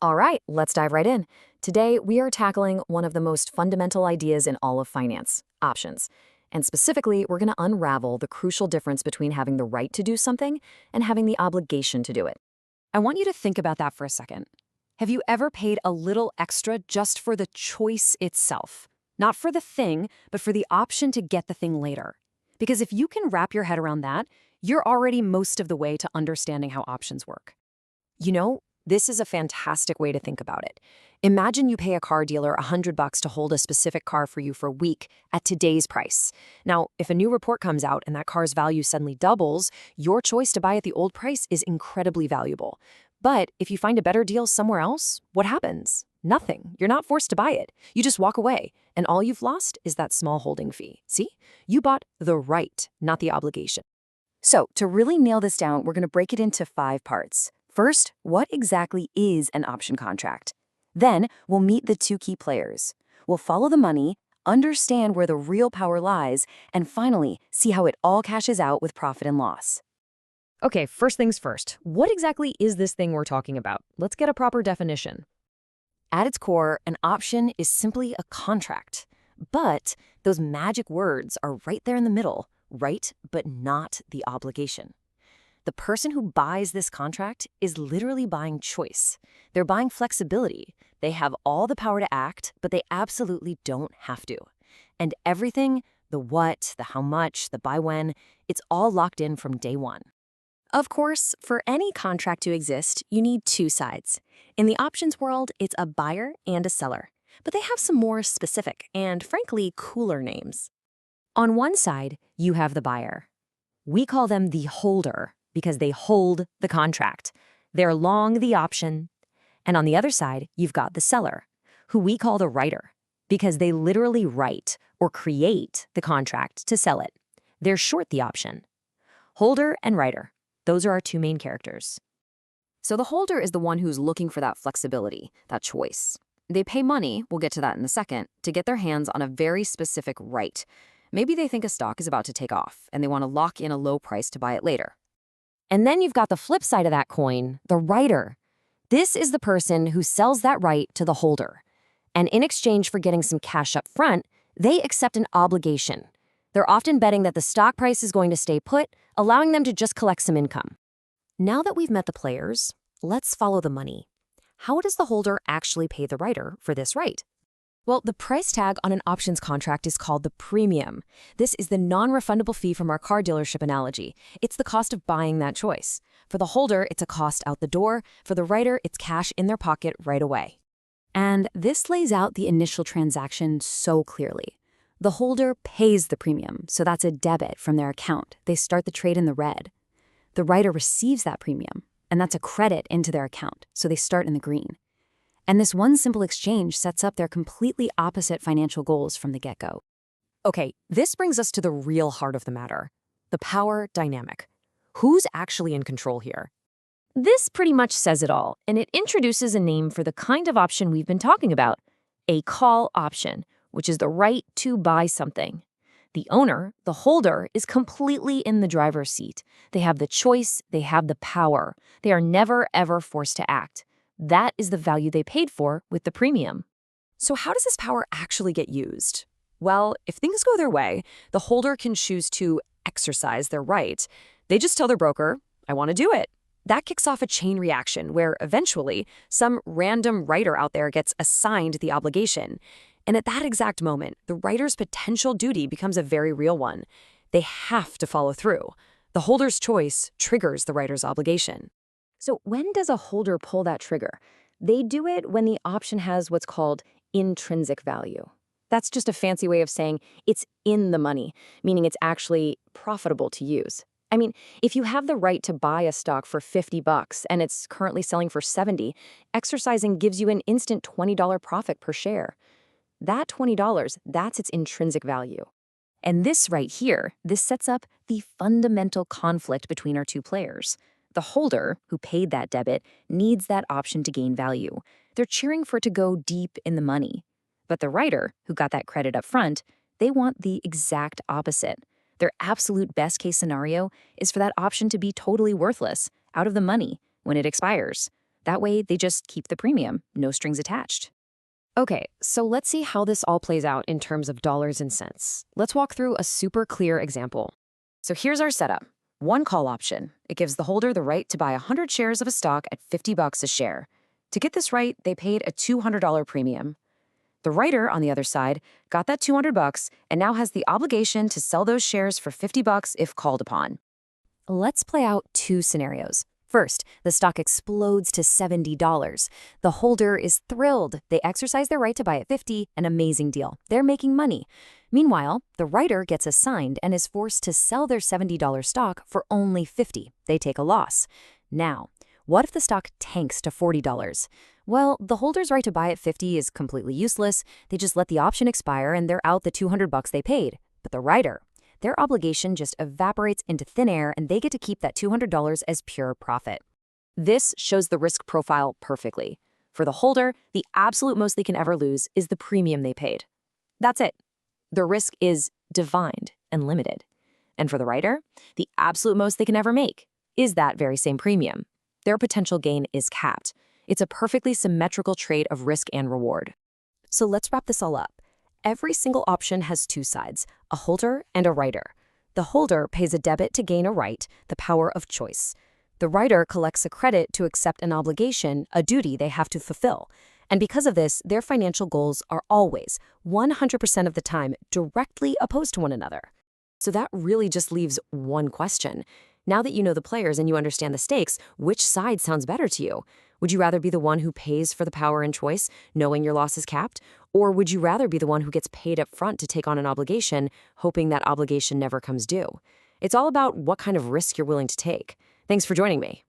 All right, let's dive right in. Today, we are tackling one of the most fundamental ideas in all of finance, options. And specifically, we're going to unravel the crucial difference between having the right to do something and having the obligation to do it. I want you to think about that for a second. Have you ever paid a little extra just for the choice itself? Not for the thing, but for the option to get the thing later. Because if you can wrap your head around that, you're already most of the way to understanding how options work. You know, this is a fantastic way to think about it. Imagine you pay a car dealer $100 to hold a specific car for you for a week at today's price. Now, if a new report comes out and that car's value suddenly doubles, your choice to buy at the old price is incredibly valuable. But if you find a better deal somewhere else, what happens? Nothing. You're not forced to buy it. You just walk away, and all you've lost is that small holding fee. See? You bought the right, not the obligation. So, to really nail this down, we're going to break it into 5 parts. First, what exactly is an option contract? Then, we'll meet the 2 key players. We'll follow the money, understand where the real power lies, and finally, see how it all cashes out with profit and loss. Okay, first things first. What exactly is this thing we're talking about? Let's get a proper definition. At its core, an option is simply a contract. But those magic words are right there in the middle, right but not the obligation. The person who buys this contract is literally buying choice. They're buying flexibility. They have all the power to act, but they absolutely don't have to. And everything, the what, the how much, the by when, it's all locked in from day one. Of course, for any contract to exist, you need 2 sides. In the options world, it's a buyer and a seller. But they have some more specific and, frankly, cooler names. On one side, you have the buyer. We call them the holder, because they hold the contract. They're long the option. And on the other side, you've got the seller, who we call the writer, because they literally write or create the contract to sell it. They're short the option. Holder and writer, those are our 2 main characters. So the holder is the one who's looking for that flexibility, that choice. They pay money, we'll get to that in a second, to get their hands on a very specific right. Maybe they think a stock is about to take off, and they want to lock in a low price to buy it later. And then you've got the flip side of that coin, the writer. This is the person who sells that right to the holder. And in exchange for getting some cash up front, they accept an obligation. They're often betting that the stock price is going to stay put, allowing them to just collect some income. Now that we've met the players, let's follow the money. How does the holder actually pay the writer for this right? Well, the price tag on an options contract is called the premium. This is the non-refundable fee from our car dealership analogy. It's the cost of buying that choice. For the holder, it's a cost out the door. For the writer, it's cash in their pocket right away. And this lays out the initial transaction so clearly. The holder pays the premium, so that's a debit from their account. They start the trade in the red. The writer receives that premium, and that's a credit into their account, so they start in the green. And this one simple exchange sets up their completely opposite financial goals from the get-go. Okay, this brings us to the real heart of the matter, the power dynamic. Who's actually in control here? This pretty much says it all, and it introduces a name for the kind of option we've been talking about, a call option, which is the right to buy something. The owner, the holder, is completely in the driver's seat. They have the choice, they have the power. They are never, ever forced to act. That is the value they paid for with the premium. So how does this power actually get used? Well, if things go their way, the holder can choose to exercise their right. They just tell their broker, I want to do it. That kicks off a chain reaction where eventually some random writer out there gets assigned the obligation. And at that exact moment, the writer's potential duty becomes a very real one. They have to follow through. The holder's choice triggers the writer's obligation. So when does a holder pull that trigger? They do it when the option has what's called intrinsic value. That's just a fancy way of saying it's in the money, meaning it's actually profitable to use. I mean, if you have the right to buy a stock for $50 and it's currently selling for $70, exercising gives you an instant $20 profit per share. That $20, that's its intrinsic value. And this right here, this sets up the fundamental conflict between our 2 players. The holder, who paid that debit, needs that option to gain value. They're cheering for it to go deep in the money. But the writer, who got that credit up front, they want the exact opposite. Their absolute best-case scenario is for that option to be totally worthless, out of the money, when it expires. That way, they just keep the premium, no strings attached. Okay, so let's see how this all plays out in terms of dollars and cents. Let's walk through a super clear example. So here's our setup. One call option. It gives the holder the right to buy 100 shares of a stock at $50 a share. To get this right, they paid a $200 premium. The writer, on the other side, got that $200 and now has the obligation to sell those shares for $50 if called upon. Let's play out two scenarios. First, the stock explodes to $70. The holder is thrilled. They exercise their right to buy at $50, an amazing deal. They're making money. Meanwhile, the writer gets assigned and is forced to sell their $70 stock for only $50. They take a loss. Now, what if the stock tanks to $40? Well, the holder's right to buy at $50 is completely useless. They just let the option expire and they're out the $200 they paid. But the writer, their obligation just evaporates into thin air and they get to keep that $200 as pure profit. This shows the risk profile perfectly. For the holder, the absolute most they can ever lose is the premium they paid. That's it. The risk is defined and limited. And for the writer, the absolute most they can ever make is that very same premium. Their potential gain is capped. It's a perfectly symmetrical trade of risk and reward. So let's wrap this all up. Every single option has two sides, a holder and a writer. The holder pays a debit to gain a right, the power of choice. The writer collects a credit to accept an obligation, a duty they have to fulfill. And because of this, their financial goals are always, 100% of the time, directly opposed to one another. So that really just leaves one question. Now that you know the players and you understand the stakes, which side sounds better to you? Would you rather be the one who pays for the power and choice, knowing your loss is capped? Or would you rather be the one who gets paid up front to take on an obligation, hoping that obligation never comes due? It's all about what kind of risk you're willing to take. Thanks for joining me.